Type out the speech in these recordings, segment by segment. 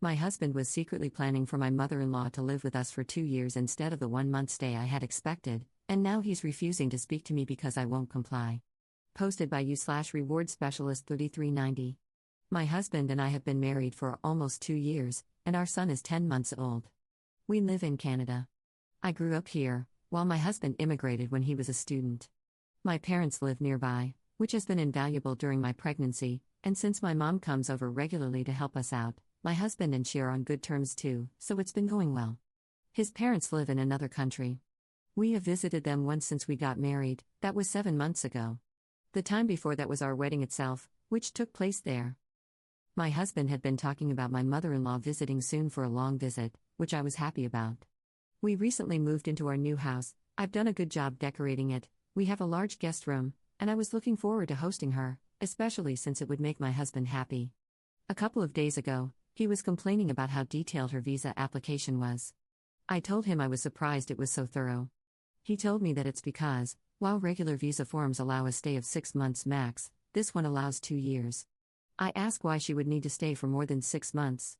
My husband was secretly planning for my mother-in-law to live with us for 2 years instead of the 1 month stay I had expected, and now he's refusing to speak to me because I won't comply. Posted by you/reward specialist 3390. My husband and I have been married for almost 2 years, and our son is 10 months old. We live in Canada. I grew up here, while my husband immigrated when he was a student. My parents live nearby, which has been invaluable during my pregnancy, and since my mom comes over regularly to help us out, my husband and she are on good terms too, so it's been going well. His parents live in another country. We have visited them once since we got married, that was 7 months ago. The time before that was our wedding itself, which took place there. My husband had been talking about my mother-in-law visiting soon for a long visit, which I was happy about. We recently moved into our new house. I've done a good job decorating it. We have a large guest room, and I was looking forward to hosting her, especially since it would make my husband happy. A couple of days ago, he was complaining about how detailed her visa application was. I told him I was surprised it was so thorough. He told me that it's because, while regular visa forms allow a stay of 6 months max, this one allows 2 years. I asked why she would need to stay for more than 6 months.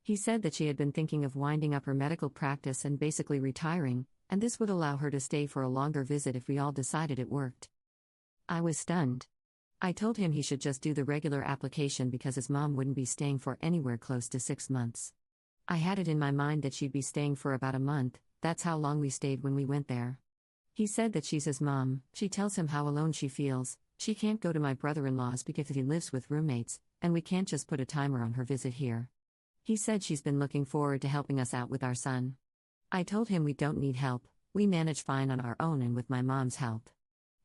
He said that she had been thinking of winding up her medical practice and basically retiring, and this would allow her to stay for a longer visit if we all decided it worked. I was stunned. I told him he should just do the regular application because his mom wouldn't be staying for anywhere close to 6 months. I had it in my mind that she'd be staying for about a month. That's how long we stayed when we went there. He said that she's his mom. She tells him how alone she feels. She can't go to my brother-in-law's because he lives with roommates, and we can't just put a timer on her visit here. He said she's been looking forward to helping us out with our son. I told him we don't need help. We manage fine on our own and with my mom's help.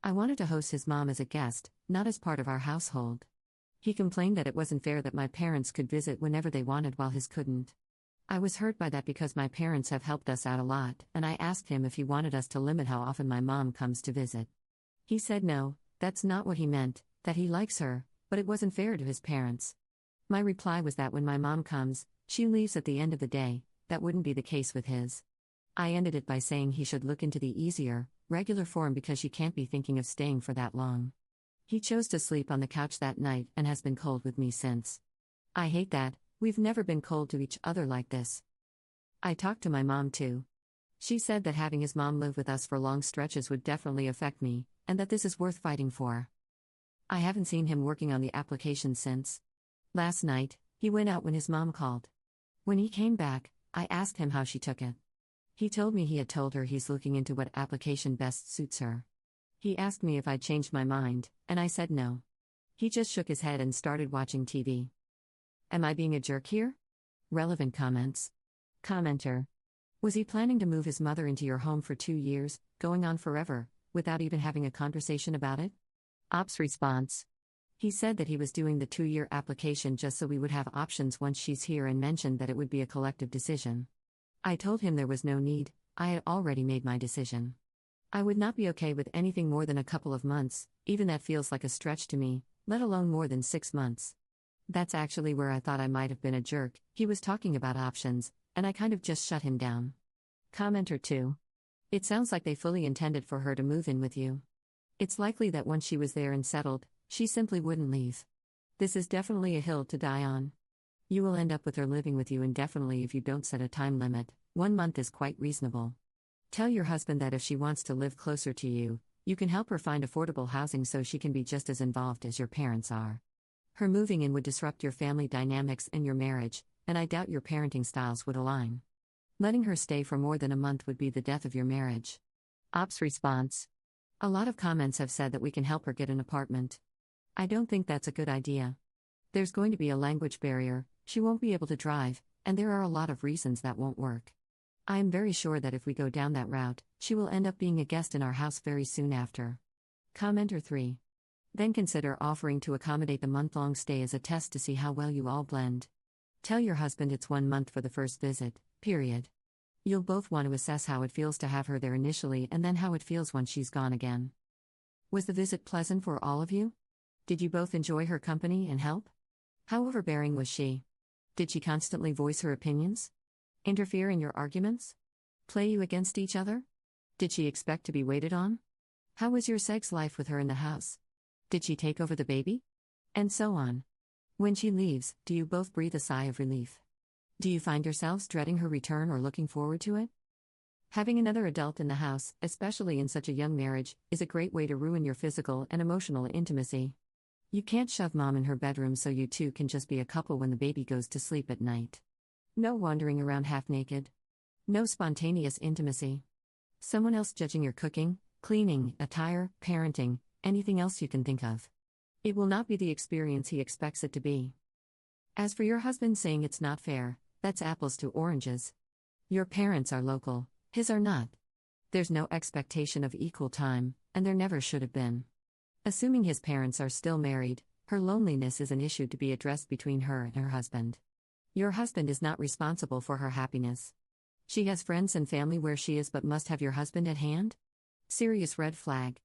I wanted to host his mom as a guest, not as part of our household. He complained that it wasn't fair that my parents could visit whenever they wanted while his couldn't. I was hurt by that because my parents have helped us out a lot, and I asked him if he wanted us to limit how often my mom comes to visit. He said no, that's not what he meant, that he likes her, but it wasn't fair to his parents. My reply was that when my mom comes, she leaves at the end of the day. That wouldn't be the case with his. I ended it by saying he should look into the easier, regular form because she can't be thinking of staying for that long. He chose to sleep on the couch that night and has been cold with me since. I hate that. We've never been cold to each other like this. I talked to my mom too. She said that having his mom live with us for long stretches would definitely affect me, and that this is worth fighting for. I haven't seen him working on the application since. Last night, he went out when his mom called. When he came back, I asked him how she took it. He told me he had told her he's looking into what application best suits her. He asked me if I'd changed my mind, and I said no. He just shook his head and started watching TV. Am I being a jerk here? Relevant comments. Commenter. Was he planning to move his mother into your home for 2 years, going on forever, without even having a conversation about it? Ops response. He said that he was doing the 2-year application just so we would have options once she's here and mentioned that it would be a collective decision. I told him there was no need, I had already made my decision. I would not be okay with anything more than a couple of months, even that feels like a stretch to me, let alone more than 6 months. That's actually where I thought I might have been a jerk. He was talking about options, and I kind of just shut him down. Commenter 2. It sounds like they fully intended for her to move in with you. It's likely that once she was there and settled, she simply wouldn't leave. This is definitely a hill to die on. You will end up with her living with you indefinitely if you don't set a time limit. 1 month is quite reasonable. Tell your husband that if she wants to live closer to you, you can help her find affordable housing so she can be just as involved as your parents are. Her moving in would disrupt your family dynamics and your marriage, and I doubt your parenting styles would align. Letting her stay for more than a month would be the death of your marriage. Ops response. A lot of comments have said that we can help her get an apartment. I don't think that's a good idea. There's going to be a language barrier, she won't be able to drive, and there are a lot of reasons that won't work. I am very sure that if we go down that route, she will end up being a guest in our house very soon after. Commenter 3. Then consider offering to accommodate the month-long stay as a test to see how well you all blend. Tell your husband it's 1 month for the first visit, period. You'll both want to assess how it feels to have her there initially and then how it feels once she's gone again. Was the visit pleasant for all of you? Did you both enjoy her company and help? How overbearing was she? Did she constantly voice her opinions? Interfere in your arguments? Play you against each other? Did she expect to be waited on? How was your sex life with her in the house? Did she take over the baby? And so on. When she leaves, do you both breathe a sigh of relief? Do you find yourselves dreading her return or looking forward to it? Having another adult in the house, especially in such a young marriage, is a great way to ruin your physical and emotional intimacy. You can't shove mom in her bedroom so you two can just be a couple when the baby goes to sleep at night. No wandering around half naked. No spontaneous intimacy. Someone else judging your cooking, cleaning, attire, parenting, anything else you can think of. It will not be the experience he expects it to be. As for your husband saying it's not fair, that's apples to oranges. Your parents are local, his are not. There's no expectation of equal time, and there never should have been. Assuming his parents are still married, her loneliness is an issue to be addressed between her and her husband. Your husband is not responsible for her happiness. She has friends and family where she is but must have your husband at hand? Serious red flag.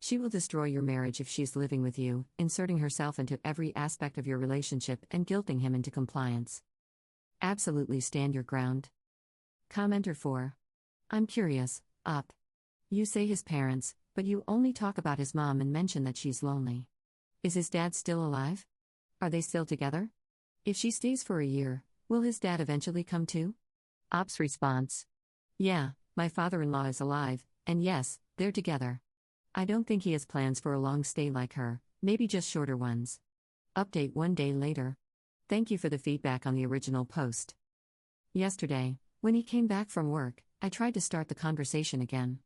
She will destroy your marriage if she's living with you, inserting herself into every aspect of your relationship and guilting him into compliance. Absolutely stand your ground. Commenter 4. I'm curious, up. You say his parents, but you only talk about his mom and mention that she's lonely. Is his dad still alive? Are they still together? If she stays for a year, will his dad eventually come too? Op's response. Yeah, my father-in-law is alive, and yes, they're together. I don't think he has plans for a long stay like her, maybe just shorter ones. Update 1 day later. Thank you for the feedback on the original post. Yesterday, when he came back from work, I tried to start the conversation again.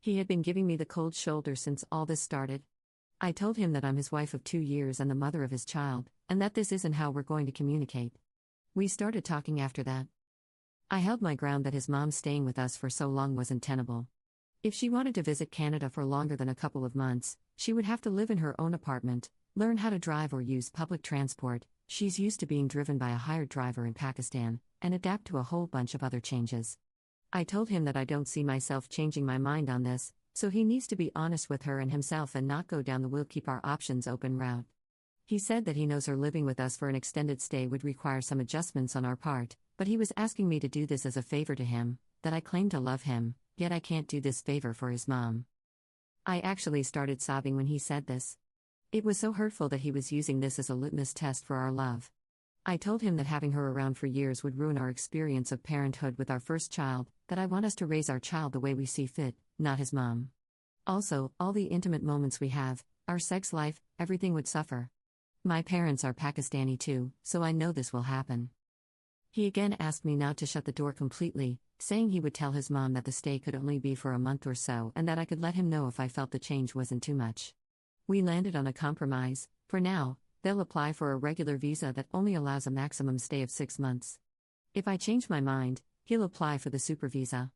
He had been giving me the cold shoulder since all this started. I told him that I'm his wife of 2 years and the mother of his child, and that this isn't how we're going to communicate. We started talking after that. I held my ground that his mom staying with us for so long wasn't tenable. If she wanted to visit Canada for longer than a couple of months, she would have to live in her own apartment, learn how to drive or use public transport. She's used to being driven by a hired driver in Pakistan, and adapt to a whole bunch of other changes. I told him that I don't see myself changing my mind on this, so he needs to be honest with her and himself and not go down the we'll keep our options open route. He said that he knows her living with us for an extended stay would require some adjustments on our part, but he was asking me to do this as a favor to him, that I claim to love him, yet I can't do this favor for his mom. I actually started sobbing when he said this. It was so hurtful that he was using this as a litmus test for our love. I told him that having her around for years would ruin our experience of parenthood with our first child, that I want us to raise our child the way we see fit, not his mom. Also, all the intimate moments we have, our sex life, everything would suffer. My parents are Pakistani too, so I know this will happen. He again asked me not to shut the door completely, saying he would tell his mom that the stay could only be for a month or so and that I could let him know if I felt the change wasn't too much. We landed on a compromise. For now, they'll apply for a regular visa that only allows a maximum stay of 6 months. If I change my mind, he'll apply for the super visa.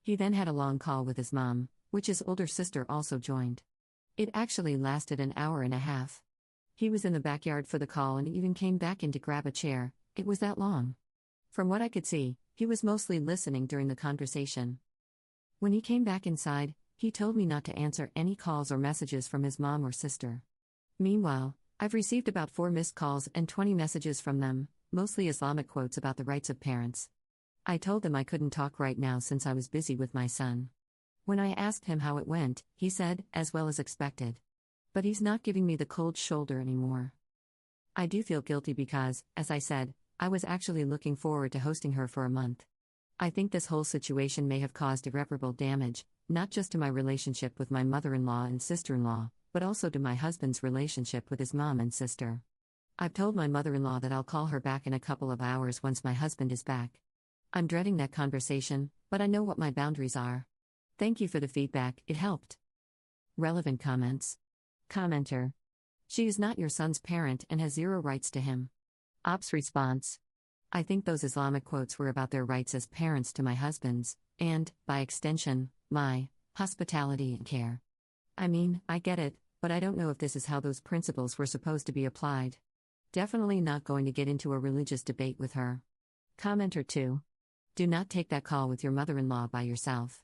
He then had a long call with his mom, which his older sister also joined. It actually lasted an hour and a half. He was in the backyard for the call and even came back in to grab a chair. It was that long. From what I could see, he was mostly listening during the conversation. When he came back inside, he told me not to answer any calls or messages from his mom or sister. Meanwhile, I've received about 4 missed calls and 20 messages from them, mostly Islamic quotes about the rights of parents. I told them I couldn't talk right now since I was busy with my son. When I asked him how it went, he said, as well as expected. But he's not giving me the cold shoulder anymore. I do feel guilty because, as I said, I was actually looking forward to hosting her for a month. I think this whole situation may have caused irreparable damage, not just to my relationship with my mother-in-law and sister-in-law, but also to my husband's relationship with his mom and sister. I've told my mother-in-law that I'll call her back in a couple of hours once my husband is back. I'm dreading that conversation, but I know what my boundaries are. Thank you for the feedback, it helped. Relevant comments. Commenter. She is not your son's parent and has 0 rights to him. Op's response. I think those Islamic quotes were about their rights as parents to my husband's, and, by extension, my, hospitality and care. I mean, I get it, but I don't know if this is how those principles were supposed to be applied. Definitely not going to get into a religious debate with her. Commenter 2. Do not take that call with your mother-in-law by yourself.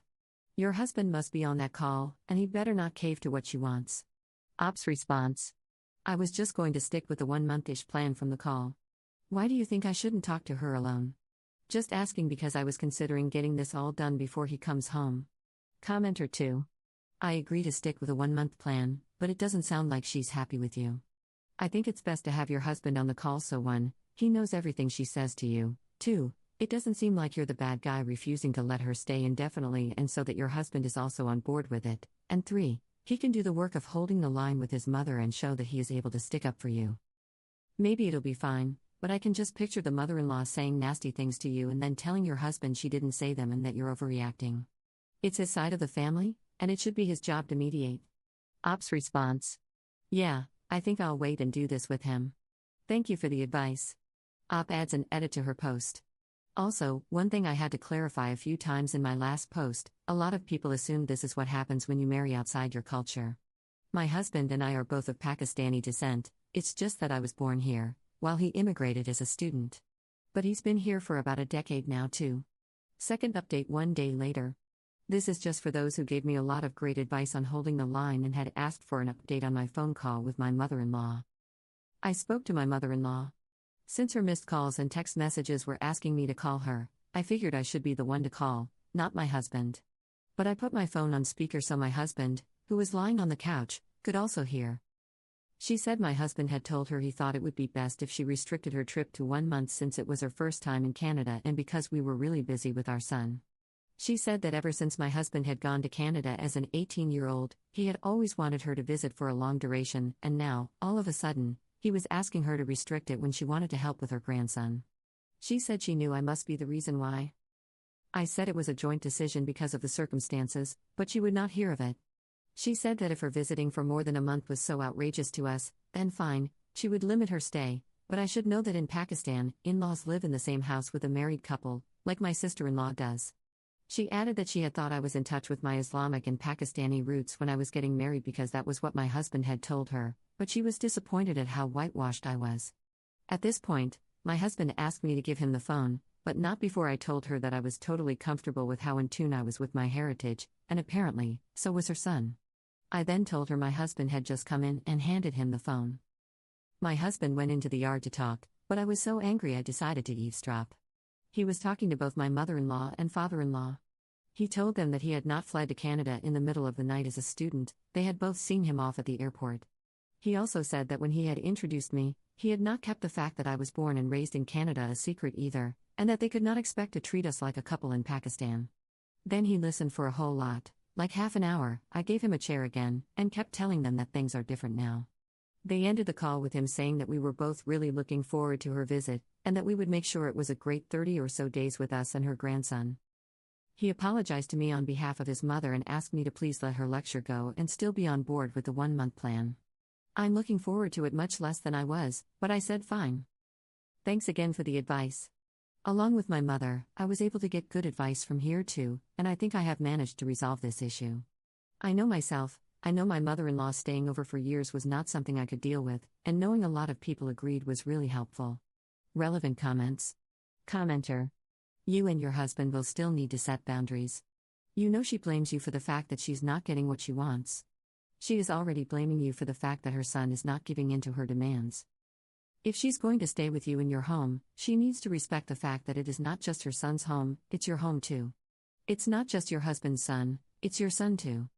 Your husband must be on that call, and he better not cave to what she wants. Op's response. I was just going to stick with the 1-month-ish plan from the call. Why do you think I shouldn't talk to her alone? Just asking because I was considering getting this all done before he comes home. Commenter 2. I agree to stick with a 1-month plan, but it doesn't sound like she's happy with you. I think it's best to have your husband on the call so 1, he knows everything she says to you, 2. It doesn't seem like you're the bad guy refusing to let her stay indefinitely and so that your husband is also on board with it. And 3. He can do the work of holding the line with his mother and show that he is able to stick up for you. Maybe it'll be fine, but I can just picture the mother-in-law saying nasty things to you and then telling your husband she didn't say them and that you're overreacting. It's his side of the family, and it should be his job to mediate. Op's response: yeah, I think I'll wait and do this with him. Thank you for the advice. Op adds an edit to her post. Also, one thing I had to clarify a few times in my last post: a lot of people assume this is what happens when you marry outside your culture. My husband and I are both of Pakistani descent, it's just that I was born here, while he immigrated as a student. But he's been here for about a decade now too. Second update 1 day later. This is just for those who gave me a lot of great advice on holding the line and had asked for an update on my phone call with my mother-in-law. I spoke to my mother-in-law. Since her missed calls and text messages were asking me to call her, I figured I should be the one to call, not my husband. But I put my phone on speaker so my husband, who was lying on the couch, could also hear. She said my husband had told her he thought it would be best if she restricted her trip to 1 month since it was her first time in Canada and because we were really busy with our son. She said that ever since my husband had gone to Canada as an 18-year-old, he had always wanted her to visit for a long duration, and now, all of a sudden, he was asking her to restrict it when she wanted to help with her grandson. She said she knew I must be the reason why. I said it was a joint decision because of the circumstances, but she would not hear of it. She said that if her visiting for more than a month was so outrageous to us, then fine, she would limit her stay, but I should know that in Pakistan, in-laws live in the same house with a married couple, like my sister-in-law does. She added that she had thought I was in touch with my Islamic and Pakistani roots when I was getting married because that was what my husband had told her, but she was disappointed at how whitewashed I was. At this point, my husband asked me to give him the phone, but not before I told her that I was totally comfortable with how in tune I was with my heritage, and apparently, so was her son. I then told her my husband had just come in and handed him the phone. My husband went into the yard to talk, but I was so angry I decided to eavesdrop. He was talking to both my mother-in-law and father-in-law. He told them that he had not fled to Canada in the middle of the night as a student, they had both seen him off at the airport. He also said that when he had introduced me, he had not kept the fact that I was born and raised in Canada a secret either, and that they could not expect to treat us like a couple in Pakistan. Then he listened for a whole lot, like half an hour. I gave him a chair again, and kept telling them that things are different now. They ended the call with him saying that we were both really looking forward to her visit, and that we would make sure it was a great 30 or so days with us and her grandson. He apologized to me on behalf of his mother and asked me to please let her lecture go and still be on board with the 1-month plan. I'm looking forward to it much less than I was, but I said fine. Thanks again for the advice. Along with my mother, I was able to get good advice from here too, and I think I have managed to resolve this issue. I know myself, I know my mother-in-law staying over for years was not something I could deal with, and knowing a lot of people agreed was really helpful. Relevant comments. Commenter. You and your husband will still need to set boundaries. You know she blames you for the fact that she's not getting what she wants. She is already blaming you for the fact that her son is not giving in to her demands. If she's going to stay with you in your home, she needs to respect the fact that it is not just her son's home, it's your home too. It's not just your husband's son, it's your son too.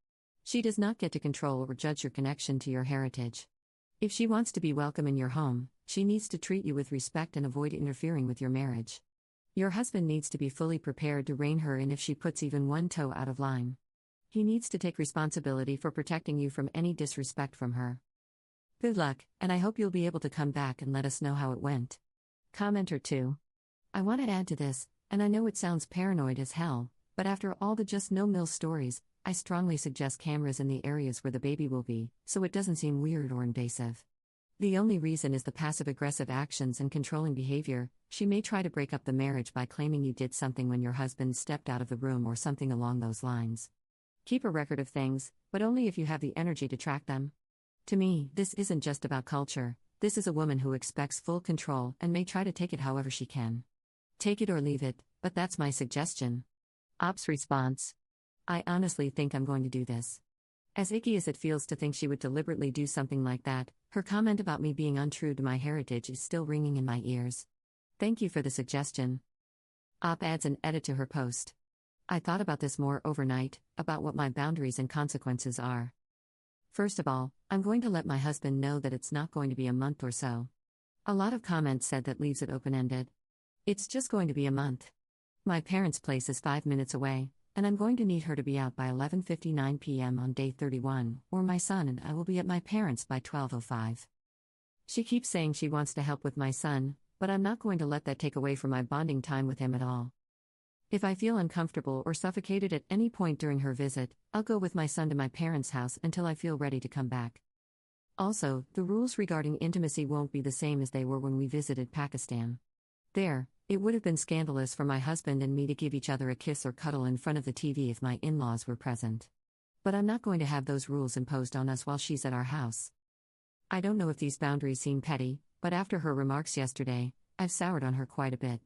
She does not get to control or judge your connection to your heritage. If she wants to be welcome in your home, she needs to treat you with respect and avoid interfering with your marriage. Your husband needs to be fully prepared to rein her in if she puts even one toe out of line. He needs to take responsibility for protecting you from any disrespect from her. Good luck, and I hope you'll be able to come back and let us know how it went. Commenter 2. I want to add to this, and I know it sounds paranoid as hell, but after all the just no-mill stories, I strongly suggest cameras in the areas where the baby will be, so it doesn't seem weird or invasive. The only reason is the passive-aggressive actions and controlling behavior. She may try to break up the marriage by claiming you did something when your husband stepped out of the room or something along those lines. Keep a record of things, but only if you have the energy to track them. To me, this isn't just about culture, this is a woman who expects full control and may try to take it however she can. Take it or leave it, but that's my suggestion. Op's response. I honestly think I'm going to do this. As icky as it feels to think she would deliberately do something like that, her comment about me being untrue to my heritage is still ringing in my ears. Thank you for the suggestion. Op adds an edit to her post. I thought about this more overnight, about what my boundaries and consequences are. First of all, I'm going to let my husband know that it's not going to be a month or so. A lot of comments said that leaves it open-ended. It's just going to be a month. My parents' place is 5 minutes away, and I'm going to need her to be out by 11:59 p.m. on day 31, or my son and I will be at my parents' by 12:05. She keeps saying she wants to help with my son, but I'm not going to let that take away from my bonding time with him at all. If I feel uncomfortable or suffocated at any point during her visit, I'll go with my son to my parents' house until I feel ready to come back. Also, the rules regarding intimacy won't be the same as they were when we visited Pakistan. There, it would have been scandalous for my husband and me to give each other a kiss or cuddle in front of the TV if my in-laws were present. But I'm not going to have those rules imposed on us while she's at our house. I don't know if these boundaries seem petty, but after her remarks yesterday, I've soured on her quite a bit.